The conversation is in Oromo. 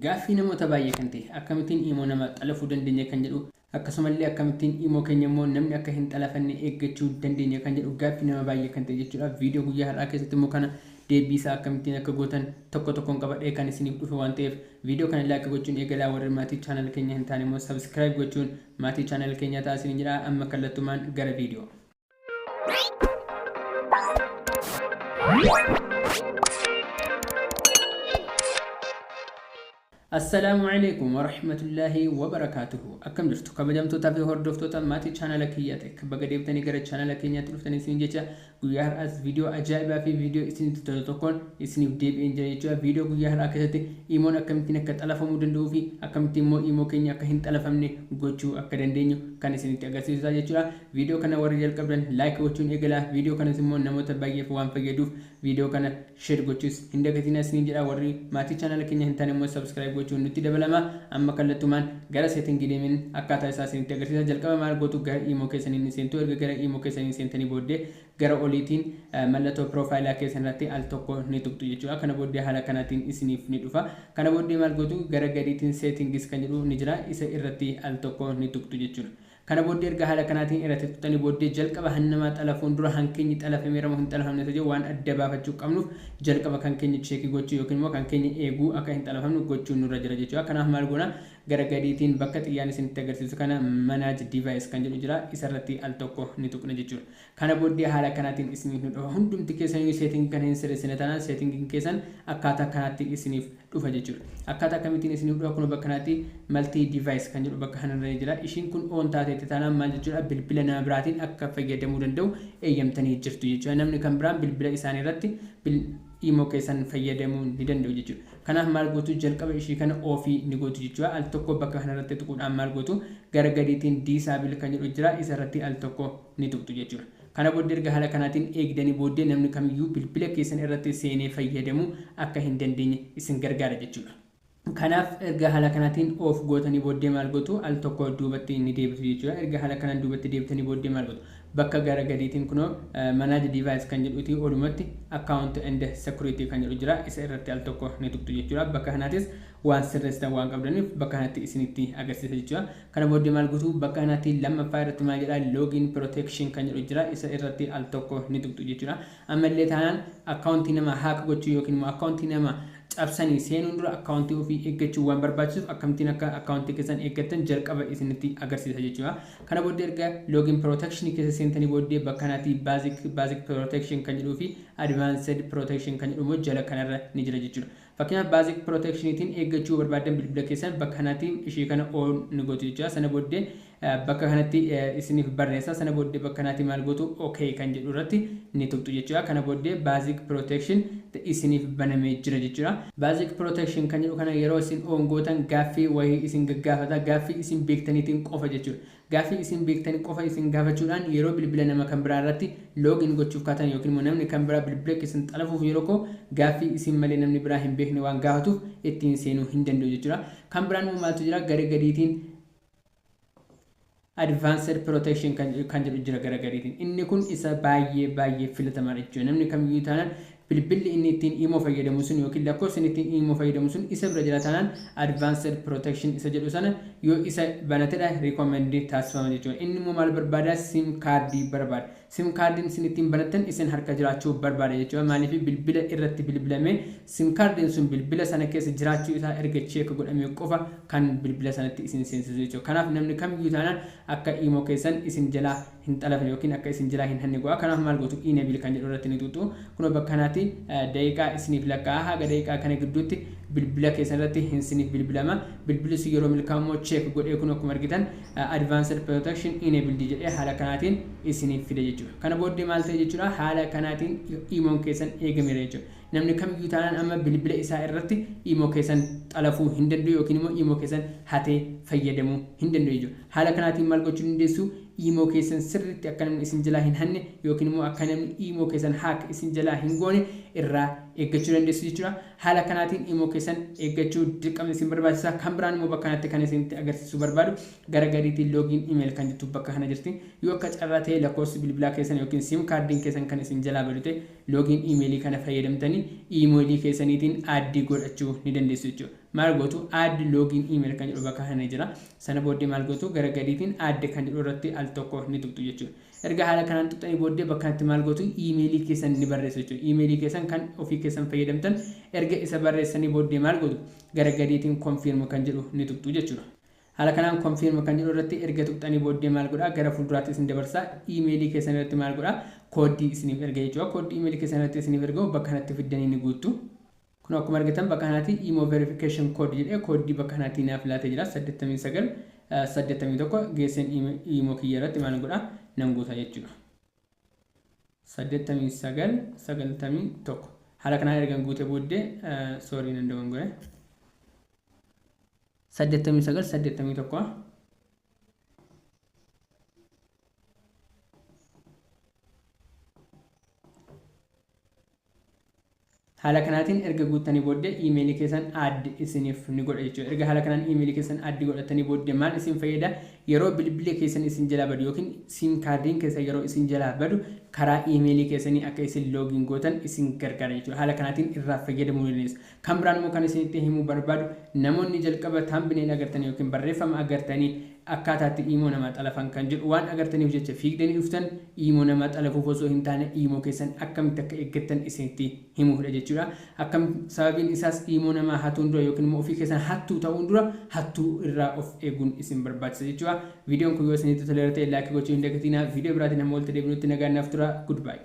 Gaaffii namoota baay'ee kan ta'e akkamittiin immoo nama xalafuu dandeenya kan jedhu akkasumallee akkamittiin immoo keenya immoo namni akka hin xalafanne eeggachuu dandeenya kan jedhu gaaffii nama baay'ee kan ta'e jechuudha. Viidiyoo guyyaa har'aa keessatti immoo kana deebii isaa akkamittiin akka gootan tokko tokkoon qabadhee kan isiniif dhufe waan ta'eef viidiyoo kana laayik gochuun eegalaa warri maatii chaanal keenya hin taane immoo sabskiraayib gochuun maatii chaanal keenya taasisan jedha. Amma kallattumaan gara viidiyoo. السلام عليكم ورحمة الله وبركاته. أكم درتو كبجمتو تافي هردفتو تاماتي channel كياتك بقديبتني غير channel كينيات لفتني سنجيتشا غيار أز فيديو أجايبا في فيديو إسني تتوتوكون إسني بديب إنجايتشا فيديو غيار أكتي إيمون أكمتين كتألفا مدندو في أكمتين مو إيمو كينيا كهين تألفمني غوتشو أكدندينيو كان إسني تأغسي ساجيتشا فيديو كان ورجال قبلن لايك وچون إغلا فيديو كان سمون نموت باقي فوان فجدوف فيديو كان شير غوتشوس هندكتينا سنجيرا وري ماتي channel كينيا هنتاني مو سبسكرايب غوتشون نتي دبلما أما كلتومان غير سيتنج جيمين أكاتا إساسين تغسي جلكما مال غوتو غير إيمو كيسني نسنتو غير إيمو كيسني سنتني بودي غير أوليتين ملتو بروفايل كيسن راتي ألتوكو نيتوكتو يجوا كنا بودي حالا كناتين إسنيف نيتوفا كنا بودي مال غوتو غير غيريتين سيتنجز كنجرو نجرا إسا إرتي ألتوكو نيتوكتو يجوا كنا بودي إرجع حالا كناتين إرتي تاني بودي جلكما هنما تلفون درو هنكيني تلفي ميرا مهن تلفهم نتجو وان أدبا فتشو كمنوف جلكما كنكيني تشيكي غوتشو يوكين مو كنكيني إيغو أكا هن تلفهم غوتشو نورا جرا جيجوا كنا همال غونا garagadiitiin bakka xiyyaan isin agarsiisu kana manage device kan jedhu jira isarratti al tokko ni tuqna jechuudha. Kana booddee haala kanaatiin isiniif nu dhufa hundumti keessanii setting kan hin sirreessine taanaan setting keessan akkaataa kanaatti isiniif dhufa jechuudha. Akkaataa kamitiin isiniif dhufa kun bakka kanaatti multi device kan jedhu bakka kanarra jira. Ishiin kun on taateetti taanaan maal jechuudha bilbila nama biraatiin akka fayyadamuu danda'u eeyyamtanii jirtu jechuudha. Namni kan biraan bilbila isaanii irratti imo keessan fayyadamuu ni danda'u jechuudha. Kanaaf maal gootu jalqaba ishii kana ofii ni gootu jechuudha. Al tokko bakka kanarratti tuquudhaan maal gootu garagadiitiin disable kan jedhu jira isarratti al tokko ni tuqtu jechuudha. Kana booddee erga haala kanaatiin eegdanii booddee namni kamiyyuu bilbila keessan irratti seenee fayyadamuu akka hin dandeenye isin gargaara jechuudha. Kanaaf erga haala kanaatiin of gootanii booddee maal gootu al tokko duubatti ni deebitu jechuudha. Erga haala kanaan duubatti deebitanii booddee maal gootu bakka garagadiitiin kunoo manage device kan jedhuti olumatti account and security kan jedhu jira isa irratti al tokko ni tuqtu jechuudha. Bakka kanaatis waan sirreessitan waan qabdaniif bakka kanatti isinitti agarsiisa jechuudha. Kana booddee maal gootu bakka kanatti lammaffaa irratti maal jedha login protection kan jedhu jira isa irratti al tokko ni tuqtu jechuudha. Ammallee taanaan account nama hack gochuu yookiin immoo account nama cabsanii seenuun dura akkaawuntii ofii eeggachuu waan barbaachisuuf akkamittiin akka akkaawuntii keessan eeggattan jalqaba isinitti agarsiisa jechuudha. Kana booddee erga login protection keessa seentanii booddee bakka kanatti basic protection kan jedhuu fi advanced protection kan jedhu jala kanarra ni jira jechuudha. Fakkeenyaaf basic protectionitiin eeggachuu barbaadan bilbila keessan bakka kanatti ishii kana on ni gootu jechuudha. Sana booddee bakka kanatti isiniif barreessa sana booddee bakka kanatti maal gootu okay kan jedhu irratti ni tuqtu jechuudha. Kana booddee basic protection isiniif banamee jira jechuudha. Basic protection kan jedhu kana yeroo isin on gootan gaaffii wayii isin gaggaafata gaaffii isin beektaniitiin qofa jechuudha. Gaaffii isin beektanii qofa isin gaafachuudhaan yeroo bilbila nama kan biraa irratti login gochuuf kaatan yookiin immoo namni kan biraa bilbila keessan xalafuuf yeroo ko gaaffii isin malee namni biraa hin beekne waan gaafatuuf ittiin seenuu hin danda'u jechuudha. Kan biraan immoo maaltu jira garagadiitiin advanced protection kan jedhu jira garagadiitiin inni kun isa baay'ee filatamaadha jechuudha. Namni kamiyyuu taanaan bilbilli inni ittiin imo fayyadamu sun yookiin lakkoofsi inni ittiin imo fayyadamu sun isa bira jira taanaan advanced protection isa jedhu sana yoo isa banatedha recommend taasifama jechuudha. Inni immoo maal barbaada sim kaardii barbaada. Sim kaardiin isin ittiin banattan isin harka jiraachuu barbaada jechuudha. Maaliif bilbila irratti bilbilamee sim kaardiin sun bilbila sana keessa jiraachuu isaa erga check godhamee qofa kan bilbila sanatti isin seensisu jechuudha. Kanaaf namni kamiyyuu taanaan akka imo keessan isin jalaa hin xalafne yookiin akka isin jalaa hin hanne go'a. Kanaaf maal gootu enable kan jedhu irratti ni tuqxu. Kun bakka kanatti daqiiqaa isiniif lakkaa haga daqiiqaa kana gidduutti bilbila keessan irratti hin isiniif bilbilama. Bilbilli sun yeroo milkaa'ummoo check godhee kun akkuma argitan advanced protection enabled jedhee haala kanaatiin isiniif fide jechuudha. Kana booddee maal ta'e jechuudha haala kanaatiin imoon keessan eegameera jechuudha. Namni kamiyyuu taanaan amma bilbila isaa irratti imo keessan xalafuu hin danda'u yookiin immoo imo keessan hatee fayyadamuu hin danda'u jechuudha. Haala kanaatiin maal gochuu dandeessu imo keessan sirriitti akka namni isin jalaa hin hanne yookiin immoo akka namni imo keessan haak isin jalaa hin goone irraa eeggachuu dandeessu jechuudha. Haala kanaatiin imo keessan eeggachuu dirqama isin barbaachisa. Kan biraan immoo bakka kanatti kan isinitti agarsiisuu barbaadu garagadiitiin login email kan jettu bakka kana jirti. Yoo akka carraa ta'e lakkoofsi bilbilaa keessan yookiin sim kaardiin keessan kan isin jalaa badute login emailii kana fayyadamtanii emailii keessaniitiin addii godhachuu ni dandeessu jechuudha. maal gootu add login email kan jedhu bakka kana jira sana booddee maal gootu gara gadiitiin add kan jedhu irratti al tokko ni tuqxu jechuudha erga haala kanaan tuqxanii booddee bakka kanatti maal gootu emailii keessan ni barreessu jechuudha emailii keessan kan ofii keessan fayyadamtan erga isa barreessanii booddee maal gootu gara gadiitiin confirm kan jedhu ni tuqxu jechuudha haala kanaan confirm kan jedhu irratti erga tuqxanii booddee maal godha gara fuulduraatti isin dabarsa emailii keessan irratti maal godha koodii isiniif erga jechuudha koodii emailii keessan irratti isiniif erga bakka kanatti fiddanii ni guuttu kun akkuma argitan bakka kanatti email verification code jedhee koodii bakka kanatti naaf laatee jira 8981 geessan email kiyya irratti maal godha nan guuta jechuudha 8991 haala kanaan erga guute booddee sorry nan dogongore 8981 haala kanaatiin erga guuttanii booddee emailii keessan add isiniif ni godha jechuudha erga haala kanaan emailii keessan add godhatanii booddee maal isin fayyada yeroo bilbilee keessan isin jalaa badu yookiin sim kaardiin keessan yeroo isin jalaa badu karaa emailii keessanii akka isin login gootan isin gargaara jechuudha haala kanaatiin irraa fayyadamuu dandeessu kan biraan immoo kan isinitti himuu barbaadu namoonni jalqaba thumbnail agartanii yookiin barreeffama agartanii akkaataatti imo nama xalafan kan jedhu waan agartaniif jecha fiigdanii dhuftan imo nama xalafuuf osoo hin taane imo keessan akkamitti akka eeggattan isinitti himuudha jechuudha akkam sababiin isaas imo nama hatuun dura yookiin immoo ofii keessan hattuu ta'uun dura hattuu irraa of eeguun isin barbaachisa jechuudha viidiyoon kun yoo isinitti toleera ta'e laayik gochuu hin dagatinaa viidiyoo biraatiin hamma walitti deebinutti nagaan naaf tura goodbye